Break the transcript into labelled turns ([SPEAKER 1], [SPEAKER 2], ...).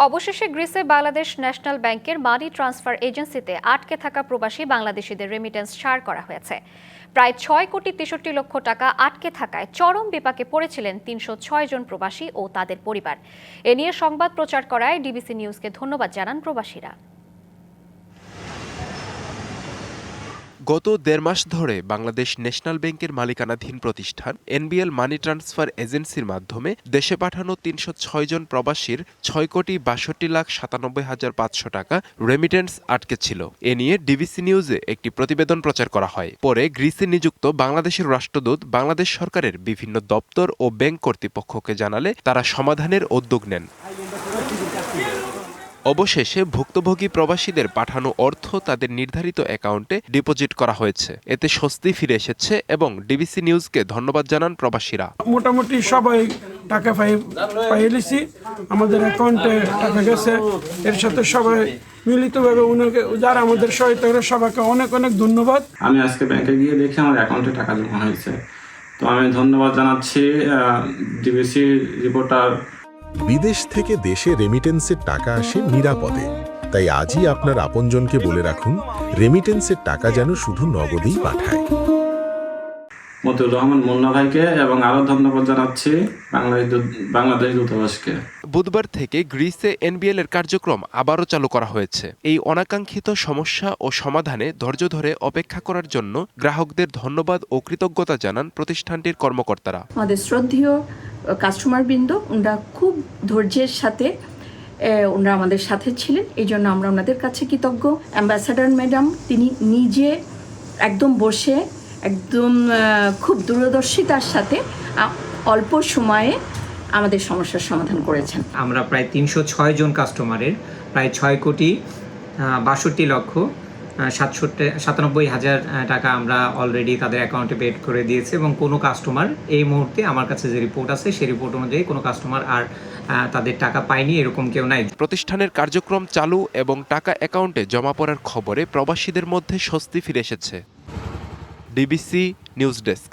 [SPEAKER 1] অবশেষে গ্রিসে বাংলাদেশ ন্যাশনাল ব্যাংকের money transfer এজেন্সিতে আটকে থাকা প্রবাসী বাংলাদেশিদের রেমিটেন্স ছাড় করা হয়েছে। প্রায় ৬,৬৩,০০,০০০ টাকা আটকে থাকায় চরম বিপাকে পড়েছিলেন ৩০৬ জন প্রবাসী ও তাদের পরিবার। এ নিয়ে সংবাদ প্রচার করায় ডিবিসি নিউজকে ধন্যবাদ জানান প্রবাসীরা।
[SPEAKER 2] গত ১.৫ মাস ধরে বাংলাদেশ ন্যাশনাল ব্যাংকের মালিকানাধীন প্রতিষ্ঠান এনবিএল মানি ট্রান্সফার এজেন্সির মাধ্যমে দেশে পাঠানো ৩০৬ জন প্রবাসীর ৬,৬২,৯৭,৫০০ টাকা রেমিটেন্স আটকে ছিল। এ নিয়ে ডিবিসি নিউজে একটি প্রতিবেদন প্রচার করা হয়। পরে গ্রিসে নিযুক্ত বাংলাদেশের রাষ্ট্রদূত বাংলাদেশ সরকারের বিভিন্ন দপ্তর ও ব্যাংক কর্তৃপক্ষকে জানালে তারা সমাধানের উদ্যোগ নেন। অবশেষে ভুক্তভোগী প্রবাসীদের পাঠানো অর্থ তাদের নির্ধারিত অ্যাকাউন্টে ডিপোজিট করা হয়েছে। এতে স্বস্তি ফিরে এসেছে এবং ডিবিসি নিউজকে ধন্যবাদ জানান প্রবাসীরা।
[SPEAKER 3] মোটামুটি সবাই টাকা পাইয়েছি, আমাদের অ্যাকাউন্টে টাকা গেছে। এর সাথে সবাই মিলিতভাবে ওনাকে যারা আমাদের সহায়তা করে সবাইকে অনেক অনেক ধন্যবাদ।
[SPEAKER 4] আমি আজকে ব্যাংকে গিয়ে দেখি আমার অ্যাকাউন্টে টাকা জমা হয়েছে, তো আমি ধন্যবাদ জানাচ্ছি ডিবিসি রিপোর্টার।
[SPEAKER 5] বিদেশ থেকে দেশে রেমিটেন্সের টাকা আসে নিরাপদে, তাই আজই আপনার আপনজনকে বলে রাখুন রেমিটেন্সের টাকা যেন শুধু নগদেই পাঠায়।
[SPEAKER 4] মতিউর রহমান মুন্না ভাইকে এবং আরো ধন্যবাদ জানাচ্ছি বাংলাদেশ দূতাবাসকে।
[SPEAKER 2] বুধবার থেকে গ্রিসে এনবিএল এর কার্যক্রম আবারও চালু করা হয়েছে। এই অনাকাঙ্ক্ষিত সমস্যা ও সমাধানে ধৈর্য ধরে অপেক্ষা করার জন্য গ্রাহকদের ধন্যবাদ ও কৃতজ্ঞতা জানান প্রতিষ্ঠানটির কর্মকর্তারা।
[SPEAKER 6] আমাদের শ্রদ্ধেয় কাস্টমার বৃন্দ, ওনারা খুব ধৈর্যের সাথে ওনারা আমাদের সাথে ছিলেন, এই জন্য আমরা ওনাদের কাছে কৃতজ্ঞ। অ্যাম্বাসাডার ম্যাডাম তিনি নিজে একদম বসে একদম খুব দূরদর্শিতার সাথে অল্প সময়ে আমাদের সমস্যার সমাধান করেছেন।
[SPEAKER 7] আমরা প্রায় ৩০৬ জন কাস্টমারের প্রায় ৬,৬২,৯৭,০০০ টাকা আমরা অলরেডি তাদের অ্যাকাউন্টে পেড করে দিয়েছি এবং কোনো কাস্টমার এই মুহূর্তে আমার কাছে যে রিপোর্ট আছে সেই রিপোর্ট অনুযায়ী কোনো কাস্টমার আর তাদের টাকা পায়নি, এরকম কেউ নাই।
[SPEAKER 2] প্রতিষ্ঠানের কার্যক্রম চালু এবং টাকা অ্যাকাউন্টে জমা পড়ার খবরে প্রবাসীদের মধ্যে স্বস্তি ফিরে এসেছে। DBC news desk.